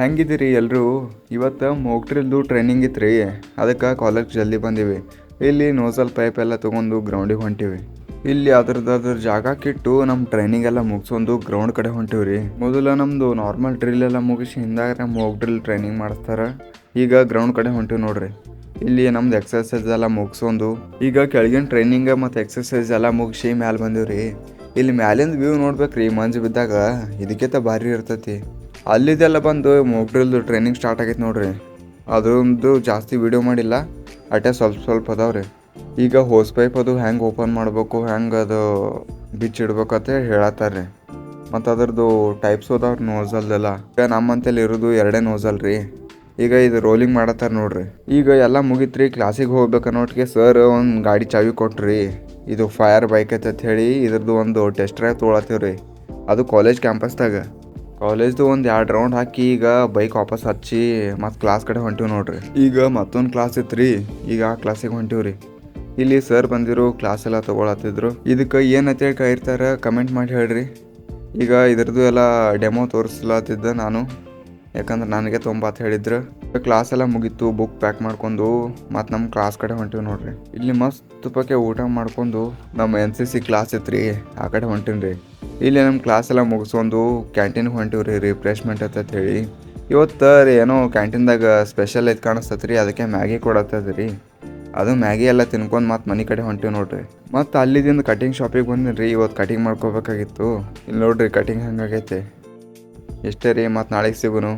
ಹೆಂಗಿದ್ದೀರಿ ಎಲ್ಲರೂ? ಇವತ್ತು ಮೋಕ್ಟ್ರಿಲ್ದು ಟ್ರೈನಿಂಗ್ ಇತ್ತು ರೀ. ಅದಕ್ಕೆ ಕಾಲೇಜ್ ಜಲ್ದಿ ಬಂದೀವಿ. ಇಲ್ಲಿ ನೋಸಲ್ ಪೈಪ್ ಎಲ್ಲ ತೊಗೊಂಡು ಗ್ರೌಂಡಿಗೆ ಹೊಂಟೀವಿ. ಇಲ್ಲಿ ಅದ್ರ ಜಾಗಕ್ಕಿಟ್ಟು ನಮ್ಮ ಟ್ರೈನಿಂಗ್ ಎಲ್ಲ ಮುಗಿಸೊಂದು ಗ್ರೌಂಡ್ ಕಡೆ ಹೊಂಟೀವಿ ರೀ. ಮೊದಲು ನಮ್ಮದು ನಾರ್ಮಲ್ ಡ್ರಿಲ್ ಎಲ್ಲ ಮುಗಿಸಿ ಹಿಂದಾಗ ಮೋಕ್ ಡ್ರಿಲ್ ಟ್ರೈನಿಂಗ್ ಮಾಡಿಸ್ತಾರೆ. ಈಗ ಗ್ರೌಂಡ್ ಕಡೆ ಹೊಂಟೀವಿ ನೋಡ್ರಿ. ಇಲ್ಲಿ ನಮ್ದು ಎಕ್ಸರ್ಸೈಸ್ ಎಲ್ಲ ಮುಗಿಸೊಂದು ಈಗ ಕೆಳಗಿನ ಟ್ರೈನಿಂಗ್ ಮತ್ತು ಎಕ್ಸರ್ಸೈಸ್ ಎಲ್ಲ ಮುಗಿಸಿ ಮ್ಯಾಲೆ ಬಂದೀವಿ ರೀ. ಇಲ್ಲಿ ಮ್ಯಾಲಿಂದ ವ್ಯೂ ನೋಡ್ಬೇಕ್ರಿ, ಮಂಜು ಬಿದ್ದಾಗ ಇದಕ್ಕಿಂತ ಭಾರಿ ಇರ್ತೈತಿ. ಅಲ್ಲಿದೆಲ್ಲ ಬಂದು ಮೋಕ್ ಡ್ರಿಲ್ದು ಟ್ರೈನಿಂಗ್ ಸ್ಟಾರ್ಟ್ ಆಗೈತೆ ನೋಡ್ರಿ. ಅದೊಂದು ಜಾಸ್ತಿ ವೀಡಿಯೋ ಮಾಡಿಲ್ಲ, ಅಟೇ ಸ್ವಲ್ಪ ಅದಾವ್ರಿ. ಈಗ ಹೋಸ್ ಪೈಪ್ ಅದು ಹೆಂಗೆ ಓಪನ್ ಮಾಡಬೇಕು, ಹೆಂಗೆ ಅದು ಬಿಚ್ಚಿಡ್ಬೇಕಂತ ಹೇಳತ್ತಾರ್ರಿ. ಮತ್ತು ಅದ್ರದ್ದು ಟೈಪ್ಸ್ ಅದಾವ್ರಿ ನೋಸಲ್ದೆಲ್ಲ. ಈಗ ನಮ್ಮಂತಲ್ಲಿ ಇರೋದು 2 ನೋಸಲ್ ರೀ. ಈಗ ಇದು ರೋಲಿಂಗ್ ಮಾಡತ್ತಾರ ನೋಡ್ರಿ. ಈಗ ಎಲ್ಲ ಮುಗಿತ್ರಿ, ಕ್ಲಾಸಿಗೆ ಹೋಗ್ಬೇಕನ್ನೋಟಿಗೆ ಸರ್ ಒಂದು ಗಾಡಿ ಚಾವಿ ಕೊಟ್ರಿ. ಇದು ಫೈರ್ ಬೈಕ್ ಐತೆ ಅಂತ ಹೇಳಿ ಇದ್ರದ್ದು ಒಂದು ಟೆಸ್ಟ್ ಡ್ರೈವ್ ತೊಗೊಳತ್ತೀವ್ರಿ. ಅದು ಕಾಲೇಜ್ ಕ್ಯಾಂಪಸ್ದಾಗ. ಕಾಲೇಜ್ದು ಒಂದು 2 ರೌಂಡ್ ಹಾಕಿ ಈಗ ಬೈಕ್ ವಾಪಸ್ ಹಚ್ಚಿ ಮತ್ತು ಕ್ಲಾಸ್ ಕಡೆ ಹೊಂಟೀವಿ ನೋಡ್ರಿ. ಈಗ ಮತ್ತೊಂದು ಕ್ಲಾಸ್ ಇತ್ತು ರೀ. ಈಗ ಆ ಕ್ಲಾಸಿಗೆ ಹೊಂಟೀವಿ ರೀ. ಇಲ್ಲಿ ಸರ್ ಬಂದಿರು, ಕ್ಲಾಸ್ ಎಲ್ಲ ತೊಗೊಳತ್ತಿದ್ರು. ಇದಕ್ಕೆ ಏನಂತೇಳಿ ಕೈರ್ತಾರೆ ಕಮೆಂಟ್ ಮಾಡಿ ಹೇಳ್ರಿ. ಈಗ ಇದ್ರದ್ದು ಎಲ್ಲ ಡೆಮೋ ತೋರಿಸ್ಲತ್ತಿದ್ದೆ ನಾನು, ಯಾಕಂದ್ರೆ ನನಗೆ ತೊಂಬತ್ತು ಹೇಳಿದ್ರು. ಕ್ಲಾಸ್ ಎಲ್ಲ ಮುಗೀತು, ಬುಕ್ ಪ್ಯಾಕ್ ಮಾಡ್ಕೊಂಡು ಮತ್ತು ನಮ್ಮ ಕ್ಲಾಸ್ ಕಡೆ ಹೊಂಟೀವಿ ನೋಡ್ರಿ. ಇಲ್ಲಿ ಮಸ್ತ್ ಪಕ್ಕೆ ಊಟ ಮಾಡ್ಕೊಂಡು ನಮ್ಮ NCC ಕ್ಲಾಸ್ ಇತ್ತು ರೀ, ಆ ಕಡೆ ಹೊಂಟೀನಿ ರೀ. ಇಲ್ಲಿ ನಮ್ಮ ಕ್ಲಾಸ್ ಎಲ್ಲ ಮುಗಿಸ್ಕೊಂಡು ಕ್ಯಾಂಟೀನ್ಗೆ ಹೊಂಟೀವಿ ರೀ, ರಿಫ್ರೆಶ್ಮೆಂಟ್ ಅಂತ ಹೇಳಿ. ಇವತ್ತು ಏನೋ ಕ್ಯಾಂಟೀನ್ದಾಗ ಸ್ಪೆಷಲ್ ಐತೆ ಕಾಣಿಸ್ತೈತೆ ರೀ, ಅದಕ್ಕೆ ಮ್ಯಾಗಿ ಕೊಡತ್ತದ ರೀ. ಅದು ಮ್ಯಾಗಿ ಎಲ್ಲ ತಿನ್ಕೊಂಡು ಮತ್ತು ಮನೆ ಕಡೆ ಹೊಂಟೀವಿ ನೋಡ್ರಿ. ಮತ್ತು ಅಲ್ಲಿದಿಂದ ಕಟಿಂಗ್ ಶಾಪಿಗೆ ಬಂದಿನಿ ರೀ. ಇವತ್ತು ಕಟಿಂಗ್ ಮಾಡ್ಕೋಬೇಕಾಗಿತ್ತು. ಇಲ್ಲಿ ನೋಡ್ರಿ ಕಟಿಂಗ್ ಹಂಗಾಗೈತೆ. ಎಷ್ಟೇ ರೀ, ಮತ್ತು ನಾಳೆಗೆ ಸಿಗೋನು.